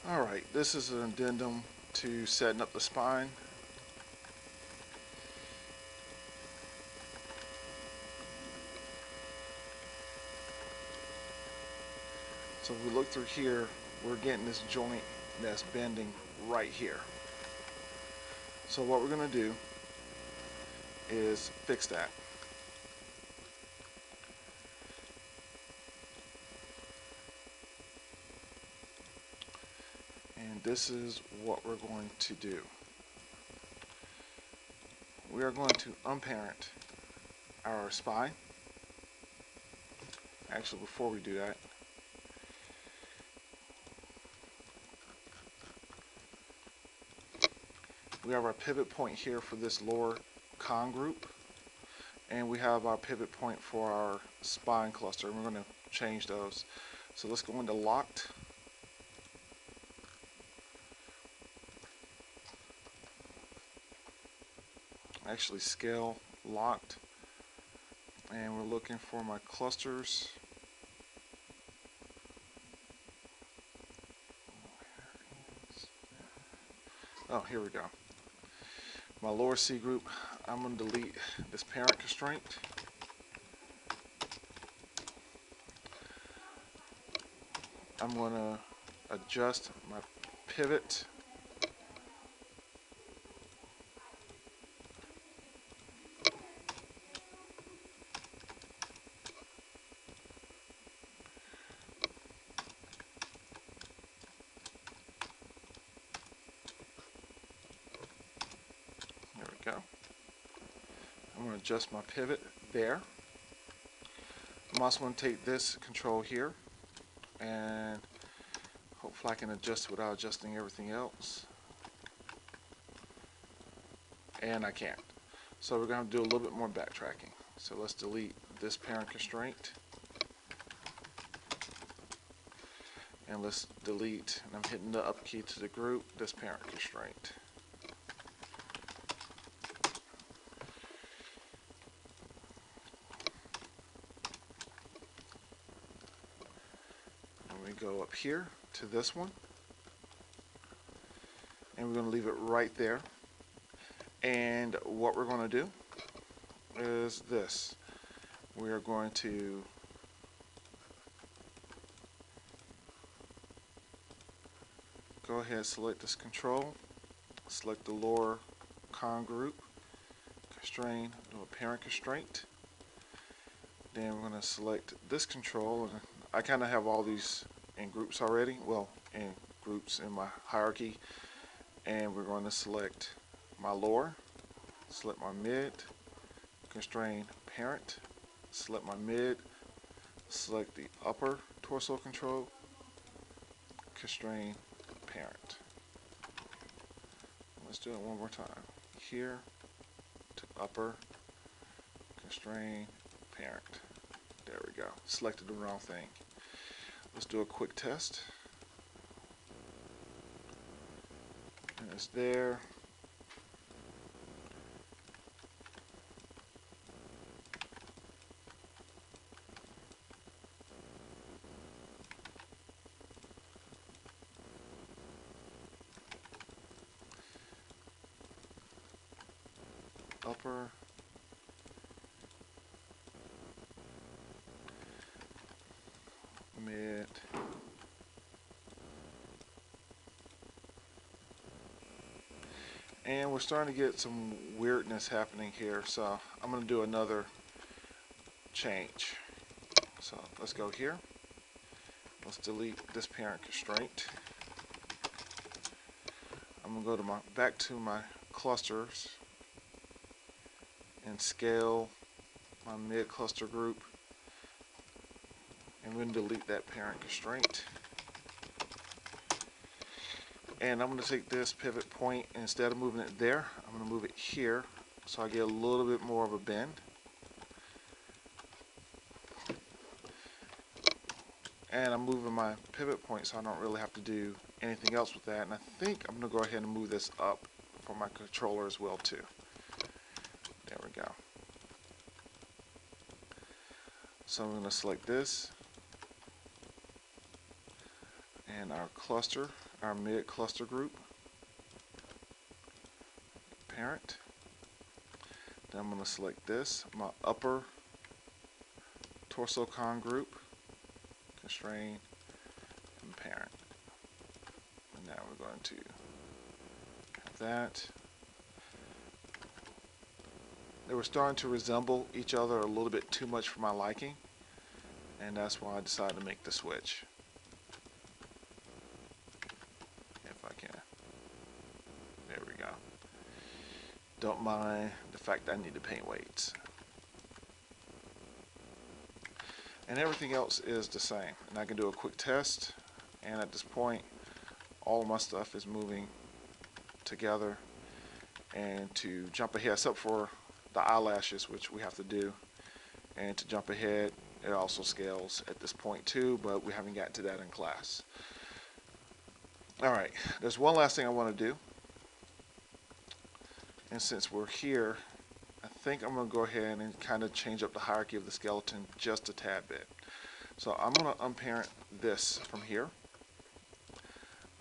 Alright, this is an addendum to setting up the spine. So if we look through here, we're getting this joint that's bending right here. So what we're going to do is fix that. And this is what we're going to do. We are going to unparent our spine. Actually, before we do that, we have our pivot point here for this lower con group, and we have our pivot point for our spine cluster, and we're going to change those. So let's go into locked. Actually scale locked, and we're looking for my clusters. Oh, here we go. My lower C group, I'm going to delete this parent constraint. I'm going to adjust my pivot. There we go. I'm going to adjust my pivot there. I'm also going to take this control here, and hopefully I can adjust it without adjusting everything else. And I can't. So we're going to do a little bit more backtracking. So let's delete this parent constraint. And let's delete, and I'm hitting the up key to the group, this parent constraint. And we go up here to this one. And we're going to leave it right there. And what we're going to do is this. We are going to go ahead and select this control, select the lower con group, constrain, do a parent constraint. Then we're going to select this control, and I kind of have all these in groups already, well, in groups in my hierarchy. And we're going to select my lower, select my mid, constrain parent, select my mid, select the upper torso control, constrain parent. Let's do it one more time. Here to upper, constrain parent. There we go. Selected the wrong thing. Let's do a quick test. And it's there. Upper, mid, and we're starting to get some weirdness happening here, so I'm going to do another change. So let's go here. Let's delete this parent constraint. I'm going to go to back to my clusters and scale my mid cluster group, and we're going to delete that parent constraint. And I'm going to take this pivot point, and instead of moving it there, I'm going to move it here so I get a little bit more of a bend. And I'm moving my pivot point so I don't really have to do anything else with that. And I think I'm going to go ahead and move this up for my controller as well too. There we go. So I'm going to select this, and our cluster, our mid cluster group, parent. Then I'm going to select this, my upper torso con group, constrain, and parent. And now we're going to have that. They were starting to resemble each other a little bit too much for my liking, and that's why I decided to make the switch. If I can. There we go. Don't mind the fact that I need to paint weights. And everything else is the same. And I can do a quick test, and at this point all of my stuff is moving together. And to jump ahead, except for the eyelashes, which we have to do, and to jump ahead, it also scales at this point too, but we haven't gotten to that in class. Alright, there's one last thing I want to do, and since we're here, I think I'm going to go ahead and kind of change up the hierarchy of the skeleton just a tad bit. So I'm going to unparent this from here.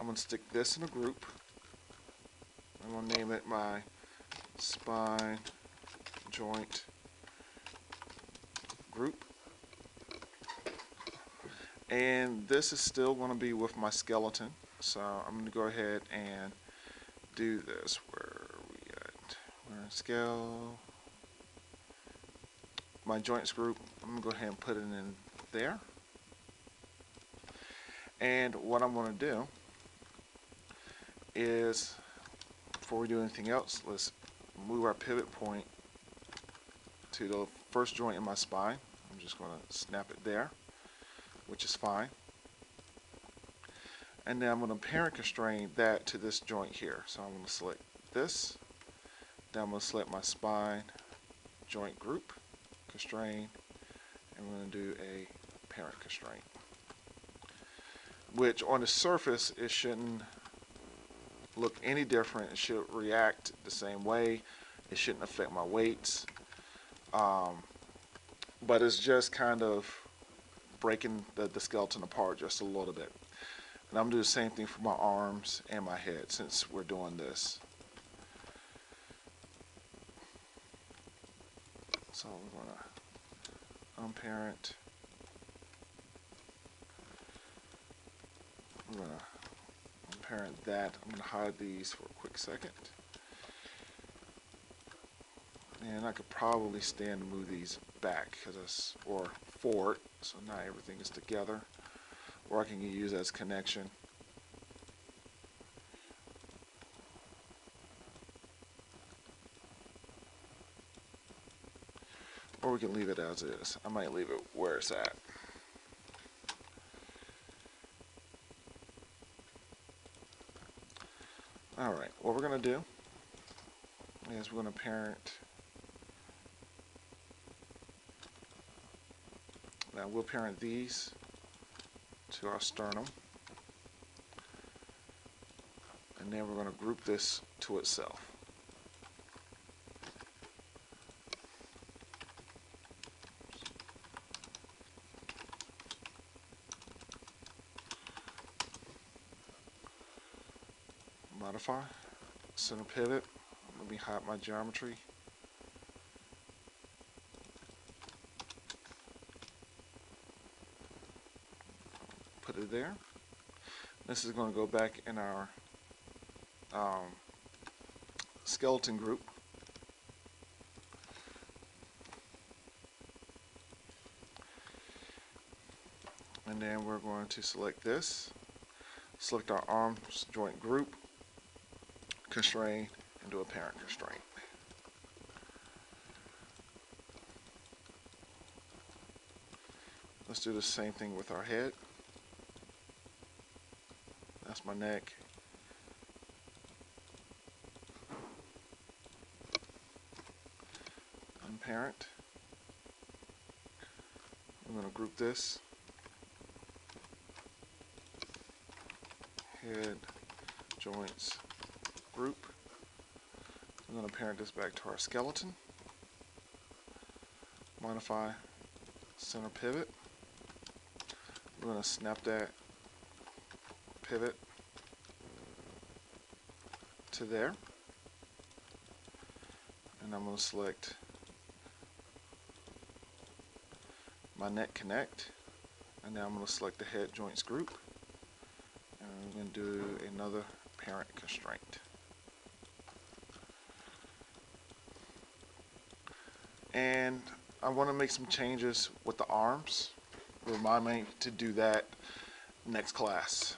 I'm going to stick this in a group. I'm going to name it my spine joint group. And this is still going to be with my skeleton. So I'm going to go ahead and do this. Where are we at? We're in scale. My joints group, I'm going to go ahead and put it in there. And what I'm going to do is, before we do anything else, let's move our pivot point to the first joint in my spine. I'm just going to snap it there, which is fine. And then I'm going to parent constrain that to this joint here. So I'm going to select this. Then I'm going to select my spine joint group, constrain, and we're going to do a parent constraint. Which on the surface, it shouldn't look any different. It should react the same way. It shouldn't affect my weights. But it's just kind of breaking the skeleton apart just a little bit. And I'm going to do the same thing for my arms and my head since we're doing this. So we're going to unparent. We're going to unparent that. I'm going to hide these for a quick second. And I could probably stand to move these back or forward, so now everything is together. Or I can use as connection. Or we can leave it as is. I might leave it where it's at. Alright, what we're going to do is we're going to parent. Now we'll parent these to our sternum. And then we're going to group this to itself. Modify, center pivot. Let me hide my geometry. Put it there. This is going to go back in our skeleton group. And then we're going to select this, select our arms joint group, constrain, and do a parent constraint. Let's do the same thing with our head. That's my neck. Unparent. I'm going to group this. Head, joints, group. I'm going to parent this back to our skeleton. Modify, center pivot. We're going to snap that pivot to there, and I'm going to select my net connect, and now I'm going to select the head joints group, and I'm going to do another parent constraint. And I want to make some changes with the arms. Remind me to do that next class.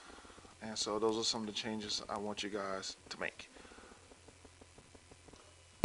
And so those are some of the changes I want you guys to make.